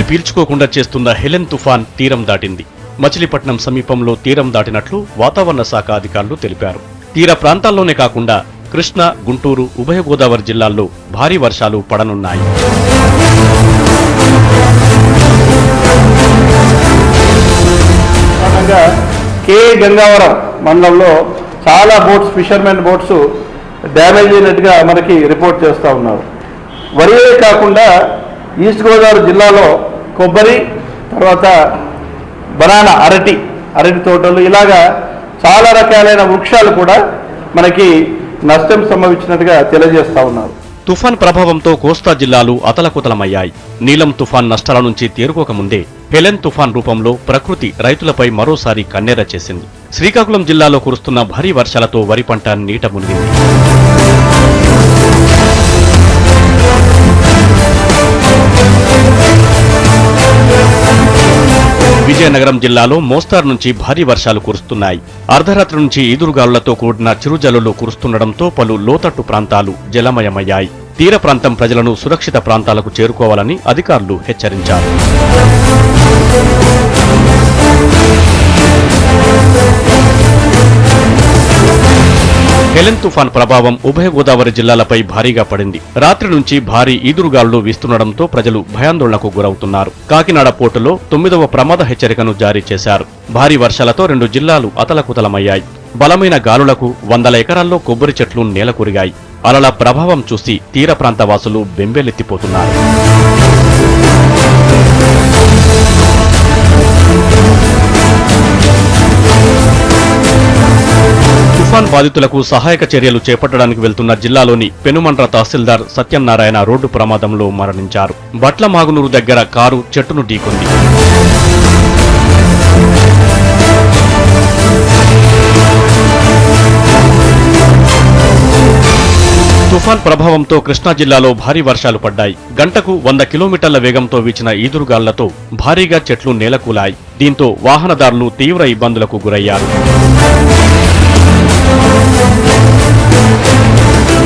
పీల్చుకోకుండా చేస్తున్న హెలెన్ తుఫాన్ తీరం దాటింది. మచిలీపట్నం సమీపంలో తీరం దాటినట్లు వాతావరణ శాఖ అధికారులు తెలిపారు. తీర ప్రాంతాల్లోనే కాకుండా కృష్ణా, గుంటూరు, ఉభయ గోదావరి జిల్లాల్లో భారీ వర్షాలు పడనున్నాయి. కే గంగావరం మండలంలో చాలా బోట్స్, ఫిషర్మెన్ బోట్స్ డ్యామేజ్ అయినట్టుగా మనకి రిపోర్ట్ చేస్తూ ఉన్నారు. వరియే కాకుండా ఈస్ట్ గోదావరి జిల్లాలో కొబ్బరి, తర్వాత బనానా, అరటి తోటలు, ఇలాగా చాలా రకాలైన వృక్షాలు కూడా మనకి నష్టం సంభవించినట్టుగా తెలియజేస్తా ఉన్నారు. తుఫాన్ ప్రభావంతో కోస్తా జిల్లాలు అతలకుతలమయ్యాయి. నీలం తుఫాన్ నష్టాల నుంచి తేరుకోకముందే హెలెన్ తుఫాన్ రూపంలో ప్రకృతి రైతులపై మరోసారి కన్నెర చేసింది. శ్రీకాకుళం జిల్లాలో కురుస్తున్న భారీ వర్షాలతో వరి పంట నీట మునిగింది. విజయనగరం జిల్లాలో మోస్తారు నుంచి భారీ వర్షాలు కురుస్తున్నాయి. అర్ధరాత్రి నుంచి ఈదురుగాలులతో కూడిన చిరుజల్లులు కురుస్తుండటంతో పలు లోతట్టు ప్రాంతాలు జలమయమయ్యాయి. తీర ప్రాంతం ప్రజలను సురక్షిత ప్రాంతాలకు చేరుకోవాలని అధికారులు హెచ్చరించారు. హెలెన్ తుఫాన్ ప్రభావం ఉభయ గోదావరి జిల్లాలపై భారీగా పడింది. రాత్రి నుంచి భారీ ఈదురుగాలులు వీస్తుండటంతో ప్రజలు భయాందోళనకు గురవుతున్నారు. కాకినాడ పోర్టులో 9వ ప్రమాద హెచ్చరికను జారీ చేశారు. భారీ వర్షాలతో 2 జిల్లాలు అతలకుతలమయ్యాయి. బలమైన గాలులకు 100 ఎకరాల్లో కొబ్బరి చెట్లు నేలకూరిగాయి. అలల ప్రభావం చూసి తీర ప్రాంత వాసులు బెంబేలెత్తిపోతున్నారు. తుఫాన్ బాధితులకు సహాయక చర్యలు చేపట్టడానికి వెళ్తున్న జిల్లాలోని పెనుమండ్ర తహసీల్దార్ సత్యనారాయణ రోడ్డు ప్రమాదంలో మరణించారు. బట్ల మాగునూరు దగ్గర కారు చెట్టును ఢీకొంది. తుఫాన్ ప్రభావంతో కృష్ణా జిల్లాలో భారీ వర్షాలు పడ్డాయి. గంటకు 100 కిలోమీటర్ల వేగంతో వీచిన ఈదురుగాళ్లతో భారీగా చెట్లు నేలకూలాయి. దీంతో వాహనదారులు తీవ్ర ఇబ్బందులకు గురయ్యారు.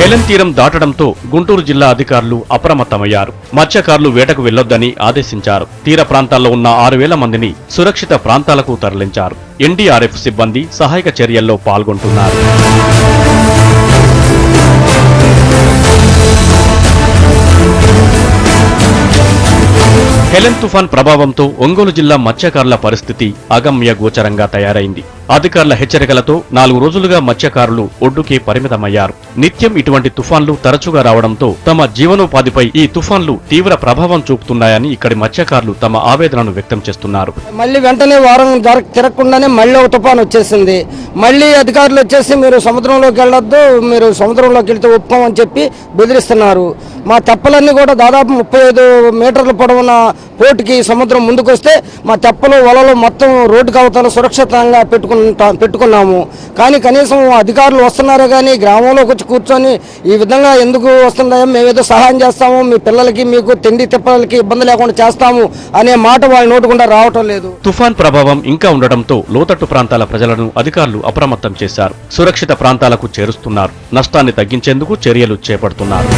హెలెన్ తీరం దాటడంతో గుంటూరు జిల్లా అధికారులు అప్రమత్తమయ్యారు. మత్స్యకారులు వేటకు వెళ్లొద్దని ఆదేశించారు. తీర ప్రాంతాల్లో ఉన్న 6,000 మందిని సురక్షిత ప్రాంతాలకు తరలించారు. ఎన్డీఆర్ఎఫ్ సిబ్బంది సహాయక చర్యల్లో పాల్గొంటున్నారు. హెలెన్ తుఫాన్ ప్రభావంతో ఒంగోలు జిల్లా మత్స్యకారుల పరిస్థితి అగమ్య గోచరంగా తయారైంది. అధికారుల హెచ్చరికలతో 4 రోజులుగా మత్స్యకారులు ఒడ్డుకే పరిమితమయ్యారు. నిత్యం ఇటువంటి తుఫాన్లు తరచుగా రావడంతో తమ జీవనోపాధిపై ఈ తుఫాన్లు తీవ్ర ప్రభావం చూపుతున్నాయని ఇక్కడి మత్స్యకారులు తమ ఆవేదనను వ్యక్తం చేస్తున్నారు. మళ్ళీ వెంటనే వారం తిరగకుండానే మళ్ళీ ఒక తుఫాన్ వచ్చేసింది. మళ్ళీ అధికారులు వచ్చేసి మీరు సముద్రంలోకి వెళ్ళొద్దు, మీరు సముద్రంలోకి వెళ్తే ఒప్పుకోమని చెప్పి బెదిరిస్తున్నారు. మా తెప్పలన్నీ కూడా దాదాపు 35 మీటర్ల పొడవున పోటుకి సముద్రం ముందుకొస్తే మా తెప్పలు, వలలు మొత్తం రోడ్డుకు అవతల సురక్షితంగా పెట్టుకున్నాము. కానీ కనీసం అధికారులు వస్తున్నారే కానీ గ్రామంలోకి వచ్చి కూర్చొని ఈ విధంగా ఎందుకు వస్తున్నాయో, మేమేదో సహాయం చేస్తాము, మీ పిల్లలకి మీకు తిండి తిప్పలకి ఇబ్బంది లేకుండా చేస్తాము అనే మాట వాళ్ళ నోటుకుండా రావటం లేదు. తుఫాన్ ప్రభావం ఇంకా ఉండటంతో లోతట్టు ప్రాంతాల ప్రజలను అధికారులు అప్రమత్తం చేశారు. సురక్షిత ప్రాంతాలకు చేరుస్తున్నారు. నష్టాన్ని తగ్గించేందుకు చర్యలు చేపడుతున్నారు.